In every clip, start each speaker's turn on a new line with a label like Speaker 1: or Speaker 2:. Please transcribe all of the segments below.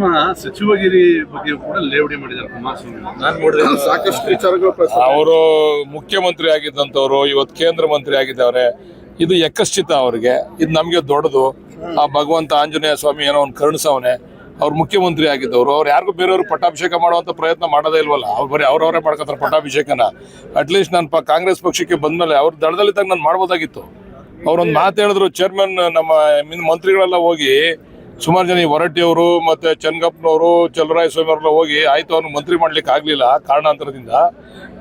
Speaker 1: ನಮ್ಮ ಸಚಿವಗಿರಿ ಬಗ್ಗೆ ಕೂಡ ಲೇವಡಿ ಮಾಡಿದ್ದಾರೆ ಕುಮಾರಸ್ವಾಮಿ.
Speaker 2: ನಾನು ನೋಡಿದೆ
Speaker 3: ಸಾಕಷ್ಟು ವಿಚಾರಗಳು
Speaker 2: ಅವರು ಮುಖ್ಯಮಂತ್ರಿ ಆಗಿದ್ದಂಥವ್ರು ಇವತ್ತು ಕೇಂದ್ರ ಮಂತ್ರಿ ಆಗಿದ್ದವ್ರೆ. ಇದು ಯಕಶ್ಚಿತ ಅವ್ರಿಗೆ, ಇದು ನಮಗೆ ದೊಡ್ಡದು. ಆ ಭಗವಂತ ಆಂಜನೇಯ ಸ್ವಾಮಿ ಏನೋ ಒಂದು ಕರುಣಿಸವನೆ. ಅವ್ರು ಮುಖ್ಯಮಂತ್ರಿ ಆಗಿದ್ದವರು, ಅವ್ರು ಯಾರಿಗೂ ಬೇರೆಯವ್ರು ಪಟ್ಟಾಭಿಷೇಕ ಮಾಡುವಂತ ಪ್ರಯತ್ನ ಮಾಡೋದೇ ಇಲ್ವಲ್ಲ. ಅವ್ರು ಬರೀ ಅವ್ರವರೇ ಮಾಡ್ಕೊತಾರೆ ಪಟ್ಟಾಭಿಷೇಕನ. ಅಟ್ಲೀಸ್ಟ್ ನಾನು ಕಾಂಗ್ರೆಸ್ ಪಕ್ಷಕ್ಕೆ ಬಂದ್ಮೇಲೆ ಅವ್ರ ದಳದಲ್ಲಿದ್ದಾಗ ನಾನು ಮಾಡ್ಬೋದಾಗಿತ್ತು. ಅವ್ರೊಂದು ಮಾತು ಹೇಳಿದ್ರು, ಚೇರ್ಮನ್ ನಮ್ಮ ಮಂತ್ರಿಗಳೆಲ್ಲ ಹೋಗಿ ಸುಮಾರು ಜನ ಹೊರಟ್ಟಿಯವರು ಮತ್ತೆ ಚನ್ನಗಪ್ಪನವರು ಚಲರಾಯ ಸ್ವಾಮಿ ಅವರೆಲ್ಲ ಹೋಗಿ ಆಯ್ತು ಅವ್ನು ಮಂತ್ರಿ ಮಾಡ್ಲಿಕ್ಕೆ ಆಗ್ಲಿಲ್ಲ ಕಾರಣಾಂತರದಿಂದ,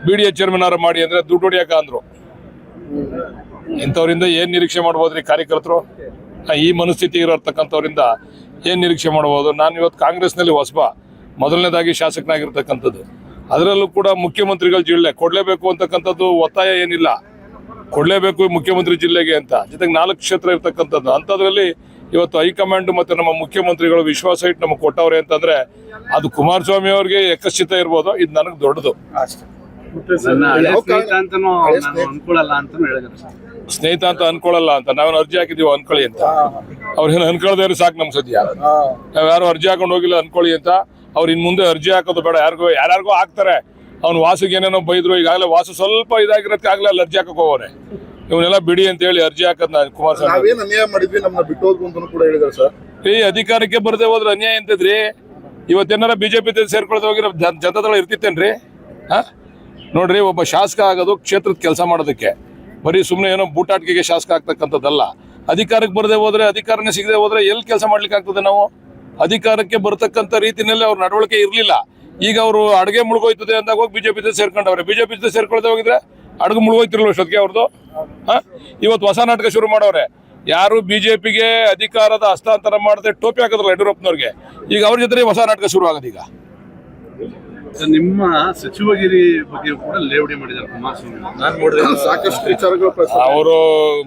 Speaker 2: BDA ಚೇರ್ಮನ್ ಆರು ಮಾಡಿ ಅಂದ್ರೆ ದುಡ್ಡು ಹೊಡಿಯಾಕ ಅಂದ್ರು. ಇಂಥವ್ರಿಂದ ಏನ್ ನಿರೀಕ್ಷೆ ಮಾಡ್ಬೋದ್ರಿ ಕಾರ್ಯಕರ್ತರು? ಈ ಮನಸ್ಥಿತಿ ಇರತಕ್ಕಂಥವ್ರಿಂದ ಏನ್ ನಿರೀಕ್ಷೆ ಮಾಡ್ಬೋದು? ನಾನು ಇವತ್ತು ಕಾಂಗ್ರೆಸ್ನಲ್ಲಿ ಹೊಸಬ, ಮೊದಲನೇದಾಗಿ ಶಾಸಕನಾಗಿರ್ತಕ್ಕಂಥದ್ದು. ಅದರಲ್ಲೂ ಕೂಡ ಮುಖ್ಯಮಂತ್ರಿಗಳ ಜಿಲ್ಲೆ ಕೊಡ್ಲೇಬೇಕು ಅಂತಕ್ಕಂಥದ್ದು ಒತ್ತಾಯ ಏನಿಲ್ಲ, ಕೊಡ್ಲೇಬೇಕು ಮುಖ್ಯಮಂತ್ರಿ ಜಿಲ್ಲೆಗೆ ಅಂತ. ಜೊತೆಗೆ 4 ಕ್ಷೇತ್ರ ಇರ್ತಕ್ಕಂಥದ್ದು. ಅಂಥದ್ರಲ್ಲಿ ಇವತ್ತು ಹೈಕಮಾಂಡ್ ಮತ್ತೆ ನಮ್ಮ ಮುಖ್ಯಮಂತ್ರಿಗಳು ವಿಶ್ವಾಸ ಇಟ್ಟು ನಮಗೆ ಕೊಟ್ಟವ್ರೆ ಅಂತಂದ್ರೆ ಅದು ಕುಮಾರಸ್ವಾಮಿ ಅವ್ರಿಗೆ ಯಕಶ್ಚಿತ ಇರ್ಬೋದು. ಇದು ನನಗೆ ದೊಡ್ಡದು. ಸ್ನೇಹಿತ ಅಂತ ಅನ್ಕೊಳ್ಳಲ್ಲ ಅಂತ ನಾವೇನು ಅರ್ಜಿ ಹಾಕಿದೀವಿ ಅನ್ಕೊಳ್ಳಿ ಅಂತ. ಅವ್ರೇನು ಅನ್ಕೊಳ್ದೇ ಸಾಕು ನಮ್ ಸದ್ಯ. ನಾವ್ ಯಾರು ಅರ್ಜಿ ಹಾಕೊಂಡು ಹೋಗಿಲ್ಲ ಅನ್ಕೊಳ್ಳಿ ಅಂತ. ಅವ್ರು ಇನ್ ಮುಂದೆ ಅರ್ಜಿ ಹಾಕೋದು ಬೇಡ. ಯಾರ್ಯಾರಿಗೋ ಹಾಕ್ತಾರೆ. ಅವ್ನು ವಾಸಿಗೆ ಏನೇನೋ ಬೈದ್ರು. ಈಗಾಗಲೇ ವಾಸು ಸ್ವಲ್ಪ ಇದಾಗಿರೋದಕ್ಕೆ ಆಗ್ಲೇ ಅಲ್ಲಿ ಅರ್ಜಿ ಹಾಕಕ್ ಹೋಗೋರೆ. ಇವನ್ನೆಲ್ಲ ಬಿಡಿ ಅಂತ ಹೇಳಿ ಅರ್ಜಿ ಹಾಕದ್ ಕುಮಾರಸ್ವಾಮಿ
Speaker 3: ಅನ್ಯಾಯ ಮಾಡಿದ್ವಿ, ನಮ್ಮನ್ನ ಬಿಟ್ಟು ಅಂತ ಕೂಡ ಹೇಳಿದಾರೆ ಸರ್.
Speaker 2: ಈ ಅಧಿಕಾರಕ್ಕೆ ಬರದೆ ಹೋದ್ರೆ ಅನ್ಯಾಯ ಎಂತದ್ರಿ? ಇವತ್ತೇನಾರ ಬಿಜೆಪಿ ಸೇರ್ಕೊಳ್ತಾ ಹೋಗಿರೋ ಜನತಾದಳ ಇರ್ತಿತ್ತೇನ್ರಿ? ನೋಡ್ರಿ, ಒಬ್ಬ ಶಾಸಕ ಆಗೋದು ಕ್ಷೇತ್ರದ ಕೆಲಸ ಮಾಡೋದಕ್ಕೆ, ಬರೀ ಸುಮ್ಮನೆ ಏನೋ ಬೂಟಾಟಿಕೆಗೆ ಶಾಸಕ ಆಗ್ತಕ್ಕಂಥದ್ದಲ್ಲ. ಅಧಿಕಾರಕ್ಕೆ ಬರದೆ ಹೋದ್ರೆ, ಅಧಿಕಾರನೇ ಸಿಗದೆ ಹೋದ್ರೆ ಎಲ್ಲಿ ಕೆಲಸ ಮಾಡ್ಲಿಕ್ಕೆ ಆಗ್ತದೆ? ನಾವು ಅಧಿಕಾರಕ್ಕೆ ಬರ್ತಕ್ಕಂಥ ರೀತಿಯಲ್ಲಿ ಅವ್ರ ನಡವಳಿಕೆ ಇರ್ಲಿಲ್ಲ. ಈಗ ಅವರು ಅಡುಗೆ ಮುಳುಗೋಯ್ತದೆ ಅಂದಾಗ ಹೋಗಿ ಬಿಜೆಪಿ ಸೇರ್ಕೊಂಡವ್ರೆ. ಬಿಜೆಪಿ ಸೇರ್ಕೊಳ್ತಾ ಹೋಗಿದ್ರೆ ಅಡುಗೆ ಮುಳುಗೋಯ್ತಿರಲ್ಲ ಅಷ್ಟೊತ್ತಿಗೆ ಅವ್ರದ್ದು. ಇವತ್ತು ಹೊಸ ನಾಟಕ ಶುರು ಮಾಡವ್ರೆ. ಯಾರು ಬಿಜೆಪಿಗೆ ಅಧಿಕಾರದ ಹಸ್ತಾಂತರ ಮಾಡದೆ ಟೋಪಿ ಹಾಕಿದ್ರಲ್ಲ ಯಡಿಯೂರಪ್ಪನವ್ರಿಗೆ, ಈಗ ಅವ್ರ ಜೊತೆ ಹೊಸ ನಾಟಕ ಶುರು ಆಗೋದು. ಈಗ
Speaker 1: ನಿಮ್ಮ ಸಚಿವಗಿರಿ ಬಗ್ಗೆ ಕೂಡ ಲೇವಡಿ ಮಾಡಿದ್ದಾರೆ ಕುಮಾರಸ್ವಾಮಿ.
Speaker 2: ನಾನು ನೋಡಿದೆ
Speaker 3: ಸಾಕಷ್ಟು ವಿಚಾರಗಳು
Speaker 2: ಅವರು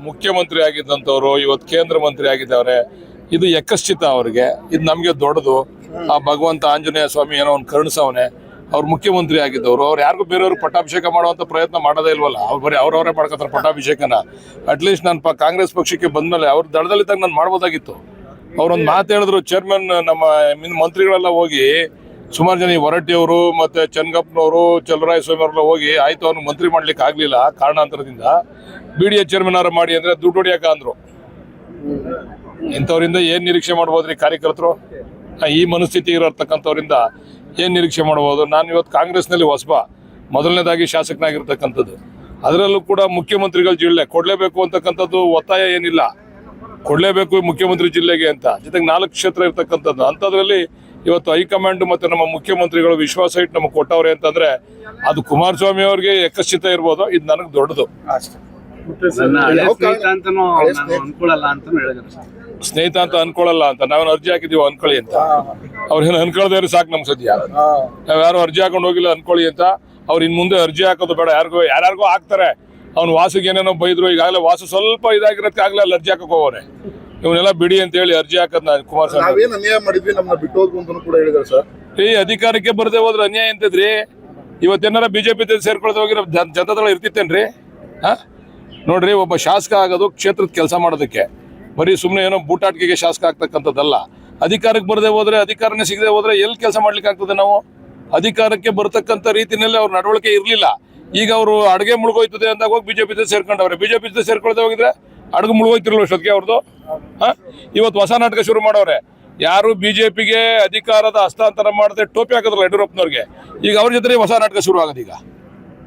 Speaker 2: ಮುಖ್ಯಮಂತ್ರಿ ಆಗಿದ್ದಂಥವ್ರು ಇವತ್ತು ಕೇಂದ್ರ ಮಂತ್ರಿ ಆಗಿದ್ದವ್ರೆ. ಇದು ಯಕಶ್ಚಿತ ಅವ್ರಿಗೆ, ಇದು ನಮಗೆ ದೊಡ್ಡದು. ಆ ಭಗವಂತ ಆಂಜನೇಯ ಸ್ವಾಮಿ ಏನೋ ಒಂದು ಕರುಣಿಸವನೆ. ಅವ್ರು ಮುಖ್ಯಮಂತ್ರಿ ಆಗಿದ್ದವರು, ಅವ್ರು ಯಾರಿಗೂ ಬೇರೆಯವ್ರು ಪಟ್ಟಾಭಿಷೇಕ ಮಾಡುವಂತ ಪ್ರಯತ್ನ ಮಾಡೋದೇ ಇಲ್ವಲ್ಲ. ಅವ್ರು ಬರೀ ಅವ್ರವರೇ ಮಾಡ್ಕೊತಾರೆ ಪಟ್ಟಾಭಿಷೇಕನ. ಅಟ್ಲೀಸ್ಟ್ ನಾನು ಕಾಂಗ್ರೆಸ್ ಪಕ್ಷಕ್ಕೆ ಬಂದ್ಮೇಲೆ ಅವ್ರ ದಳದಲ್ಲಿದ್ದಾಗ ನಾನು ಮಾಡ್ಬೋದಾಗಿತ್ತು. ಅವ್ರೊಂದು ಮಾತು ಹೇಳಿದ್ರು, ಚೇರ್ಮನ್ ನಮ್ಮ ಮಂತ್ರಿಗಳೆಲ್ಲ ಹೋಗಿ ಸುಮಾರು ಜನ ಹೊರಟ್ಟಿಯವರು ಮತ್ತೆ ಚನ್ನಗಪ್ಪನವರು ಚಲರಾಯ ಸ್ವಾಮಿ ಅವರೆಲ್ಲ ಹೋಗಿ ಆಯ್ತು ಅವ್ನು ಮಂತ್ರಿ ಮಾಡ್ಲಿಕ್ಕೆ ಆಗ್ಲಿಲ್ಲ ಕಾರಣಾಂತರದಿಂದ, BDA ಚೇರ್ಮನ್ ಆರು ಮಾಡಿ ಅಂದ್ರೆ ದುಡ್ಡು ಹೊಡಿಯಾಕ ಅಂದ್ರು. ಇಂಥವ್ರಿಂದ ಏನ್ ನಿರೀಕ್ಷೆ ಮಾಡ್ಬೋದ್ರಿ ಕಾರ್ಯಕರ್ತರು? ಈ ಮನಸ್ಥಿತಿ ಇರತಕ್ಕಂಥವ್ರಿಂದ ಏನ್ ನಿರೀಕ್ಷೆ ಮಾಡ್ಬೋದು? ನಾನು ಇವತ್ತು ಕಾಂಗ್ರೆಸ್ನಲ್ಲಿ ಹೊಸಬ, ಮೊದಲನೇದಾಗಿ ಶಾಸಕನಾಗಿರ್ತಕ್ಕಂಥದ್ದು. ಅದರಲ್ಲೂ ಕೂಡ ಮುಖ್ಯಮಂತ್ರಿಗಳ ಜಿಲ್ಲೆ ಕೊಡ್ಲೇಬೇಕು ಅಂತಕ್ಕಂಥದ್ದು ಒತ್ತಾಯ ಏನಿಲ್ಲ, ಕೊಡ್ಲೇಬೇಕು ಮುಖ್ಯಮಂತ್ರಿ ಜಿಲ್ಲೆಗೆ ಅಂತ. ಜೊತೆಗೆ 4 ಕ್ಷೇತ್ರ ಇರ್ತಕ್ಕಂಥದ್ದು. ಅಂಥದ್ರಲ್ಲಿ ಇವತ್ತು ಹೈಕಮಾಂಡ್ ಮತ್ತೆ ನಮ್ಮ ಮುಖ್ಯಮಂತ್ರಿಗಳು ವಿಶ್ವಾಸ ಇಟ್ಟು ನಮಗೆ ಕೊಟ್ಟವ್ರೆ ಅಂತಂದ್ರೆ ಅದು ಕುಮಾರಸ್ವಾಮಿ ಅವ್ರಿಗೆ ಯಕಶ್ಚಿತ ಇರ್ಬೋದು. ಇದು ನನಗೆ ದೊಡ್ಡದು. ಸ್ನೇಹಿತ ಅಂತ ಅನ್ಕೊಳ್ಳಲ್ಲ ಅಂತ ನಾವೇನು ಅರ್ಜಿ ಹಾಕಿದೀವಿ ಅನ್ಕೊಳ್ಳಿ ಅಂತ. ಅವ್ರೇನು ಅನ್ಕೊಳ್ದೇ ಸಾಕು ನಮ್ ಸದ್ಯ. ನಾವ್ ಯಾರು ಅರ್ಜಿ ಹಾಕೊಂಡು ಹೋಗಿಲ್ಲ ಅನ್ಕೊಳ್ಳಿ ಅಂತ. ಅವ್ರು ಇನ್ ಮುಂದೆ ಅರ್ಜಿ ಹಾಕೋದು ಬೇಡ. ಯಾರ್ಯಾರಿಗೋ ಹಾಕ್ತಾರೆ. ಅವ್ನು ವಾಸಿಗೆ ಏನೇನೋ ಬೈದ್ರು. ಈಗಾಗಲೇ ವಾಸು ಸ್ವಲ್ಪ ಇದಾಗಿರೋದಕ್ಕೆ ಆಗ್ಲೇ ಅಲ್ಲಿ ಅರ್ಜಿ ಹಾಕಕ್ ಹೋಗೋರೆ. ಇವನ್ನೆಲ್ಲ ಬಿಡಿ ಅಂತ ಹೇಳಿ ಅರ್ಜಿ ಹಾಕದ್ ಕುಮಾರಸ್ವಾಮಿ
Speaker 3: ಅನ್ಯಾಯ ಮಾಡಿದ್ವಿ, ನಮ್ಮನ್ನ ಬಿಟ್ಟು ಅಂತ ಕೂಡ ಹೇಳಿದಾರೆ ಸರ್.
Speaker 2: ಈ ಅಧಿಕಾರಕ್ಕೆ ಬರದೆ ಹೋದ್ರೆ ಅನ್ಯಾಯ ಎಂತದ್ರಿ? ಇವತ್ತೇನಾರ ಬಿಜೆಪಿ ಸೇರ್ಕೊಳ್ತಾ ಹೋಗಿರೋ ಜನತಾದಳ ಇರ್ತಿತ್ತೇನ್ರಿ? ನೋಡ್ರಿ, ಒಬ್ಬ ಶಾಸಕ ಆಗೋದು ಕ್ಷೇತ್ರದ ಕೆಲಸ ಮಾಡೋದಕ್ಕೆ, ಬರೀ ಸುಮ್ಮನೆ ಏನೋ ಬೂಟಾಟಿಕೆಗೆ ಶಾಸಕ ಆಗ್ತಕ್ಕಂಥದ್ದಲ್ಲ. ಅಧಿಕಾರಕ್ಕೆ ಬರದೆ ಹೋದ್ರೆ, ಅಧಿಕಾರನೇ ಸಿಗದೆ ಹೋದ್ರೆ ಎಲ್ಲಿ ಕೆಲಸ ಮಾಡ್ಲಿಕ್ಕೆ ಆಗ್ತದೆ? ನಾವು ಅಧಿಕಾರಕ್ಕೆ ಬರ್ತಕ್ಕಂಥ ರೀತಿಯಲ್ಲಿ ಅವ್ರ ನಡವಳಿಕೆ ಇರ್ಲಿಲ್ಲ. ಈಗ ಅವರು ಅಡುಗೆ ಮುಳುಗೋಯ್ತದೆ ಅಂದಾಗ ಹೋಗಿ ಬಿಜೆಪಿ ಸೇರ್ಕೊಂಡವ್ರೆ. ಬಿಜೆಪಿ ಸೇರ್ಕೊಳ್ತಾ ಹೋಗಿದ್ರೆ ಅಡುಗೆ ಮುಳುಗೋಯ್ತಿರಲ್ಲ ಅಷ್ಟೊತ್ತಿಗೆ ಅವ್ರದ್ದು. ಇವತ್ತು ಹೊಸ ನಾಟಕ ಶುರು ಮಾಡವ್ರೆ. ಯಾರು ಬಿಜೆಪಿಗೆ ಅಧಿಕಾರದ ಹಸ್ತಾಂತರ ಮಾಡದೆ ಟೋಪಿ ಹಾಕಿದ್ರಲ್ಲ ಯಡಿಯೂರಪ್ಪನವ್ರಿಗೆ, ಈಗ ಅವ್ರ ಜೊತೆ ಹೊಸ ನಾಟಕ ಶುರು ಆಗೋದು. ಈಗ